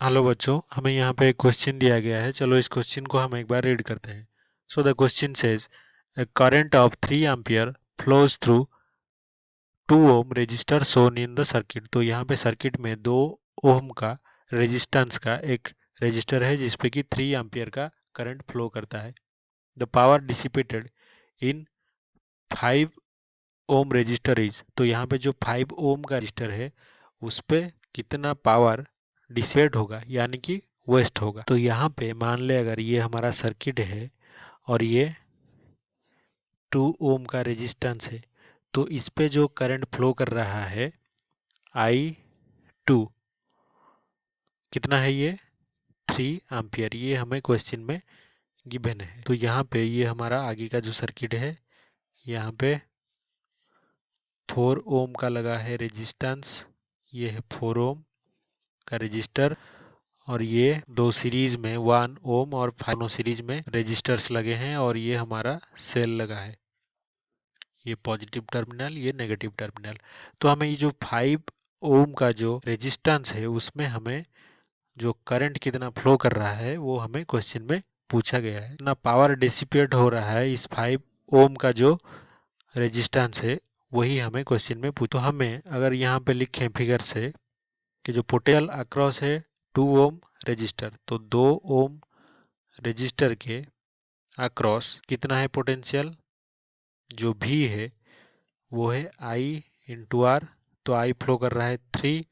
Hello बच्चों, हमें यहाँ पे एक क्वेश्चन दिया गया है। चलो इस क्वेश्चन को हम एक बार रीड करते हैं। So the question says a current of 3 ampere flows through 2 ohm resistor shown in the circuit। तो यहाँ पे सर्किट में 2 ओम का रेजिस्टेंस का एक रेजिस्टर है जिसपे कि 3 एम्पियर का करंट फ्लो करता है। The power dissipated in 5 ohm resistor is. तो यहाँ पे जो 5 ओम का रेजिस्टर है उस पे कितना पावर डिसिपेट होगा यानी कि वेस्ट होगा। तो यहाँ पे मान ले अगर ये हमारा सर्किट है और ये 2 ओम का रेजिस्टेंस है, तो इस पे जो करंट फ्लो कर रहा है I2 कितना है, ये 3 एम्पियर। ये हमें क्वेश्चन में गिवन है। तो यहाँ पे ये हमारा आगे का जो सर्किट है, यहाँ पे 4 ओम का लगा है रेजिस्टेंस, ये है 4 ओम का रेजिस्टर, और ये दो सीरीज में 1 ओम और 5 दोनों सीरीज में रेजिस्टर्स लगे हैं, और ये हमारा सेल लगा है, ये पॉजिटिव टर्मिनल, ये नेगेटिव टर्मिनल। तो हमें ये जो 5 ओम का जो रेजिस्टेंस है उसमें हमें जो करंट कितना फ्लो कर रहा है वो हमें क्वेश्चन में पूछा गया है। कितना पावर डिसिपेट हो रहा है इस 5 ओम का जो रेजिस्टेंस है, वही हमें क्वेश्चन में पूछा। तो हमें अगर यहाँ पे लिखें फिगर से कि जो पोटेंशियल अक्रॉस है 2 ओम रजिस्टर, तो 2 ओम रजिस्टर के अक्रॉस कितना है पोटेंशियल, जो भी है वो है आई इंटू आर। तो आई फ्लो कर रहा है 3,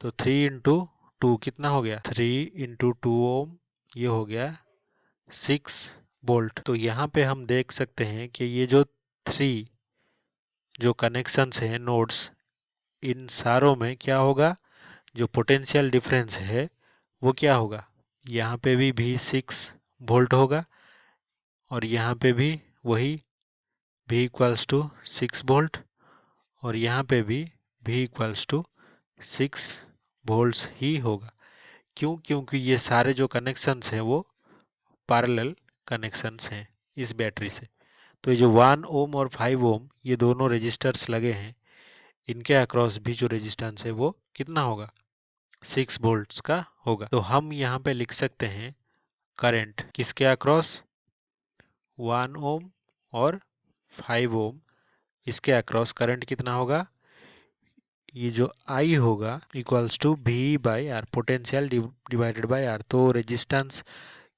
तो 3 इंटू 2 कितना हो गया, 3 इंटू 2 ओम, ये हो गया 6 वोल्ट। तो यहाँ पे हम देख सकते हैं कि ये जो 3 जो कनेक्शंस हैं नोड्स, इन सारों में क्या होगा, जो पोटेंशियल डिफरेंस है वो क्या होगा, यहाँ पे भी 6 वोल्ट होगा, और यहाँ पे भी वही V इक्वल्स टू 6 वोल्ट, और यहाँ पे भी V इक्वल्स टू 6 वोल्ट्स ही होगा। क्यों? क्योंकि ये सारे जो कनेक्शंस हैं वो पैरेलल कनेक्शंस हैं इस बैटरी से। तो ये जो 1 ओम और 5 ओम ये दोनों रेजिस्टर्स लगे हैं, इनके अक्रॉस भी जो रेजिस्टेंस है वो कितना होगा, 6 वोल्ट्स का होगा। तो हम यहाँ पे लिख सकते हैं करंट किसके अक्रॉस, 1 ओम और 5 ओम, इसके अक्रॉस करंट कितना होगा, ये जो I होगा equals to V by R, potential divided by R. तो रेजिस्टेंस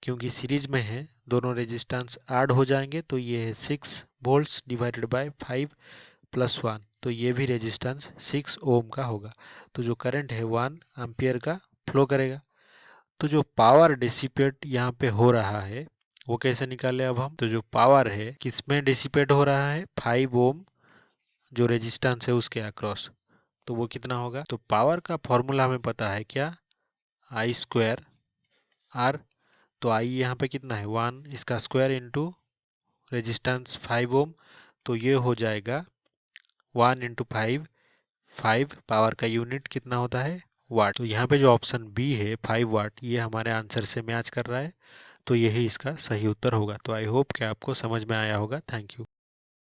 क्योंकि सीरीज में है, दोनों रेजिस्टेंस ऐड हो जाएंगे, तो ये है 6 वोल्ट्स डिवाइडेड बाय 5 प्लस 1, तो ये भी रेजिस्टेंस 6 ओम का होगा। तो जो करंट है 1 एम्पियर का फ्लो करेगा। तो जो पावर डिसिपेट यहाँ पे हो रहा है वो कैसे निकाले अब हम, तो जो पावर है किसमें डिसिपेट हो रहा है, 5 ओम जो रेजिस्टेंस है उसके अक्रॉस, तो वो कितना होगा। तो पावर का फॉर्मूला हमें पता है क्या, आई स्क्वायर आर। तो आई यहाँ पे कितना है 1, इसका स्क्वायर इंटू रेजिस्टेंस 5 ओम, तो ये हो जाएगा 1 इंटू 5, 5 पावर का यूनिट कितना होता है, वाट। तो यहाँ पे जो ऑप्शन बी है 5 वाट, ये हमारे आंसर से मैच कर रहा है, तो यही इसका सही उत्तर होगा। तो आई होप कि आपको समझ में आया होगा। Thank you.